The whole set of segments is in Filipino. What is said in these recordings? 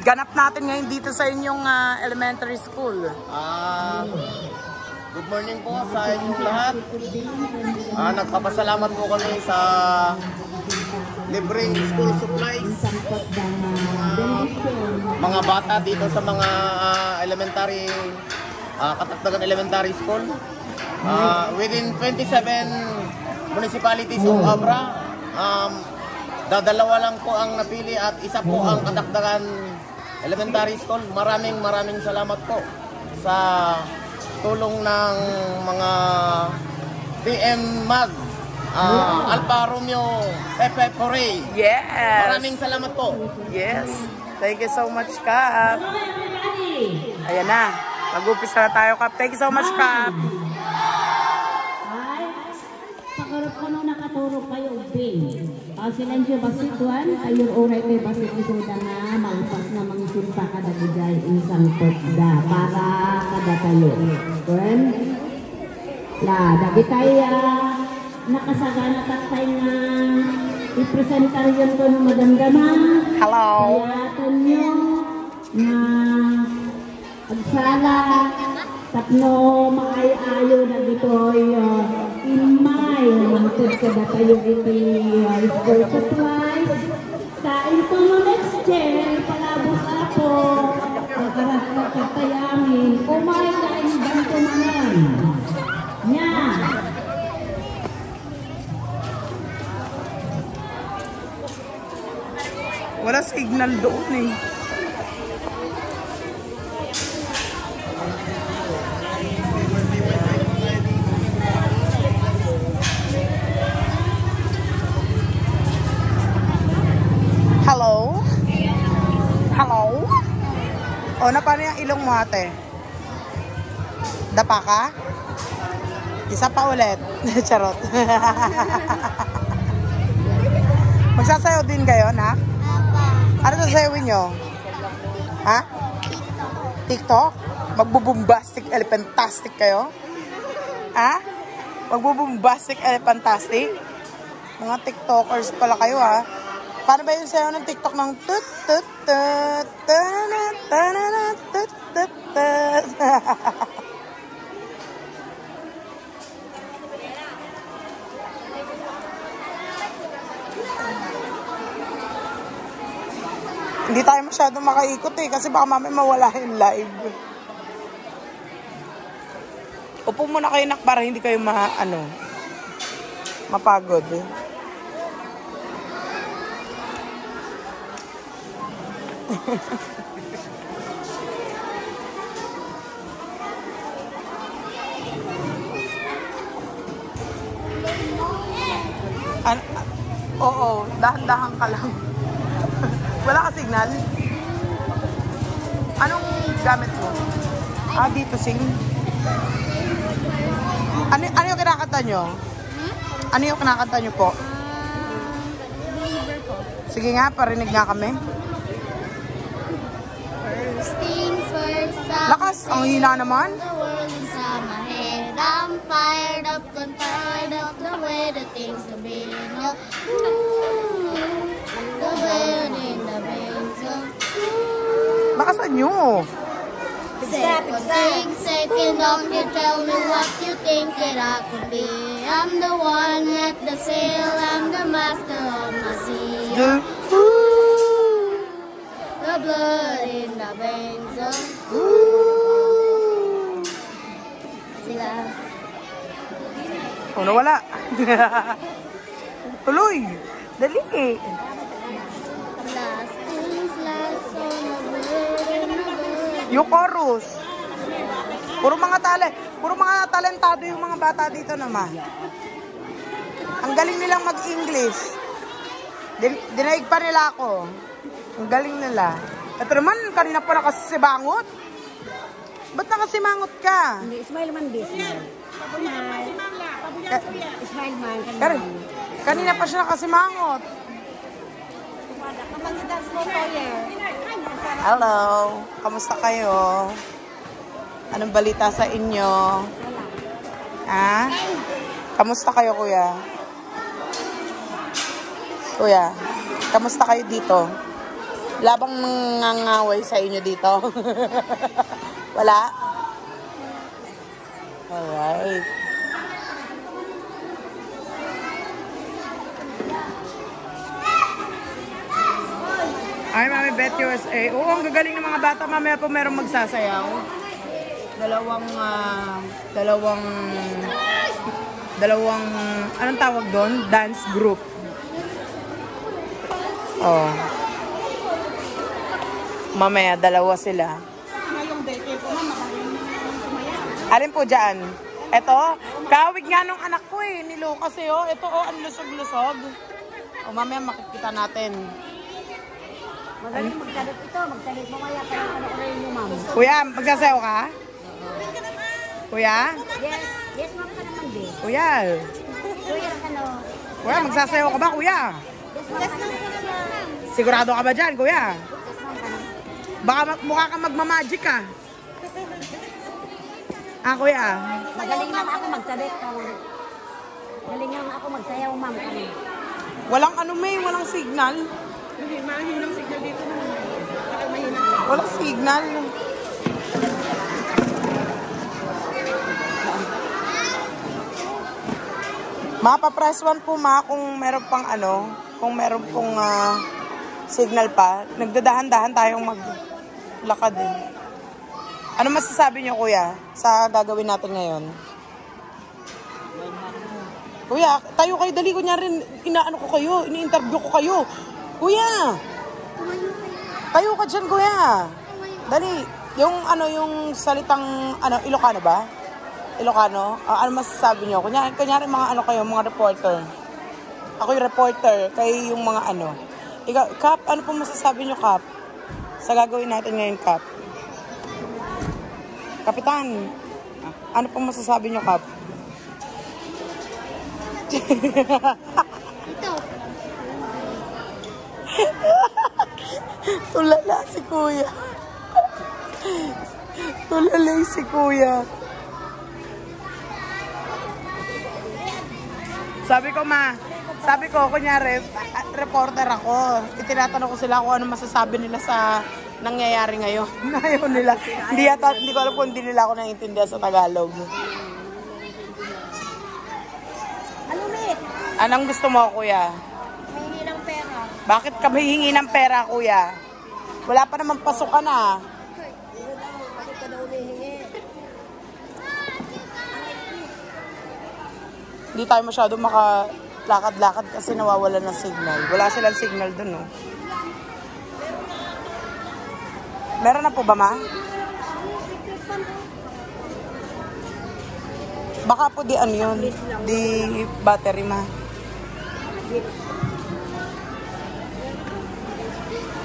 Ganap natin ngayon dito sa inyong elementary school. Good morning po sa inyong lahat. Nagpapasalamat po kami sa libreng school supplies. Mga bata dito sa mga elementary, Katagdagan Elementary School. Within 27 municipalities of Abra, dadalawa lang po ang napili at isa po ang Katagdagan Elementary School. Maraming salamat po sa tulong ng mga PM Mag, Alfa Romeo, Pepe Porey. Yes! Maraming salamat po. Yes! Thank you so much, Kap. Ayan na. Mag-upisa na tayo, Kap. Thank you so much, Kap. Pakarap ko nung nakaturo kayo, Ben. Silansyo basituan, ayun oray may basituda na malpas na mga simpa kada bujay isang pagda para kada tayo. Ben? Dagi tayo nakasagana taktay nga ipresentaryon ko ng madamdama. Hello! Kaya tunyo na pagsala tapno makay-ayo na dito'y imay mangtod ka na tayo iti school supplies sa ito no next year palabos ako magkarat na katayamin umay na indang tumanan nya Wala signal doon eh. Hello? Hello? O, na paano yung ilong mo, ate? Dapa ka? Isa pa ulit. Charot. Magsasayaw din kayo, na? Ano sasayawin nyo? Ha? TikTok? Magbubumbastic, elefantastic kayo? Ha? Magbubumbastic, elefantastic? Mga TikTokers pala kayo, ha? Paano ba yung sayo ng TikTok ng tut tut tut tanat tanat tut tut tut? Hindi tayo masyadong makaikot eh kasi baka mamaya mawala yung live. Upo muna kayo nak para hindi kayo mapagod eh. Oo, dahan-dahan ka lang. Wala ka signal? Anong gamit mo? Dito sing. Ano yung kinakanta nyo? Ano yung kinakanta nyo po? Believer po. Sige nga, parinig nga kami. First things first, Lakas, ang hina naman. the world inside my head. I'm fired up and tired of the way the things have been. The wind in the winds of Lakasan nyo. Things second, don't you tell me what you think that I could be. I'm the one at the sail, I'm the master of my sea. The blood in the veins of sila. Oh, nawala. Tuloy. Dali. Last things last on the blood in the blood. Yung chorus. Puro mga talentado yung mga bata dito naman. Ang galing nilang mag-English. Dinaig pa nila ako. Ang galing nila. Ito naman, kanina pa nakasimangot. Ba't nakasimangot ka? hindi smile man di smile smile man Kanina pa siya nakasimangot. Hello. Kamusta kayo? Anong balita sa inyo? Ha? Kamusta kayo, kuya? Kuya, kamusta kayo dito? Labang nangangaway sa inyo dito. Wala? Alright. Ay, Mami Bet USA. Oo, ang gagaling ng mga bata. Mamaya po merong magsasayaw. Dalawang, anong tawag doon? Dance group. Oh. Mamaya, dalawa sila. Alin po dyan? Ito, kawig nga nung anak ko eh, ni Lucas eh, oh. Ito oh, ang lusog-lusog. O mamaya makikita natin. Magaling magsalit ito. Magsalit mamaya para panoorin niyo, ma'am. Kuya, magsasayaw ka? Kuya? Yes. Yes, ma'am ka naman, be. Kuya. Kuya, ano? Kuya, magsasayaw ka ba, kuya? Yes, ma'am ka naman. Sigurado ka ba dyan, kuya? Yes, ma'am ka naman. Baka mukha ka magmamagic ka. Ah, kuya. Magaling lang ako magsalit. Magaling lang ako magsayaw, ma'am. Walang ano may, walang signal. Hindi, mahinang signal dito naman. Walang signal. Mapapress 1 po ma kung meron pang ano, kung meron pong signal pa. Nagdadahan-dahan tayong maglakad din. Ano masasabi niyo kuya sa gagawin natin ngayon? Kuya, tayo kayo, dali ko niya rin, inaano ko kayo, ini-interview ko kayo. Kuya! Tayo ka dyan, kuya. Dali, yung ano, yung salitang, ano, Ilocano ba? Ilocano? Ano masasabi niyo? Kunyari mga ano kayo, mga reporter. Ako yung reporter, kayo yung mga ano. Ikaw, Kap, ano po masasabi niyo, Kap? Sa gagawin natin ngayon, Kap? Kapitan, ano po masasabi niyo, Kap? Ito. Tulala si kuya. Tulalay si kuya. Sabi ko, kunyari, reporter ako. Itinatanong ko sila kung ano masasabi nila sa nangyayari ngayon. Ayaw nila. Hindi ko alam kung hindi nila ako naiintindihan sa Tagalog. Anong gusto mo, kuya? Mahingi ng pera. Bakit ka hihingi ng pera, kuya? Wala pa naman pasukan ah. Bakit ka daw humihingi? Hindi tayo masyado makalakad-lakad kasi nawawala ng signal. Wala silang signal dun, no? Meron na po ba, ma? Baka po di ano yun, di battery, ma.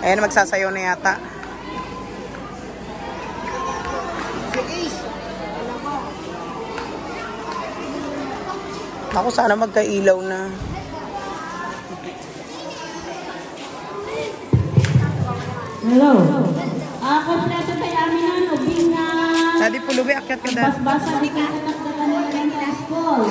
Ayan, magsasayaw na yata. Ako sana magkailaw na. Hello. Kompleto tayo amin ano, binga. Daddy Pulubi, akyat ka dad. Bas-basa di ka natakdatan ng school.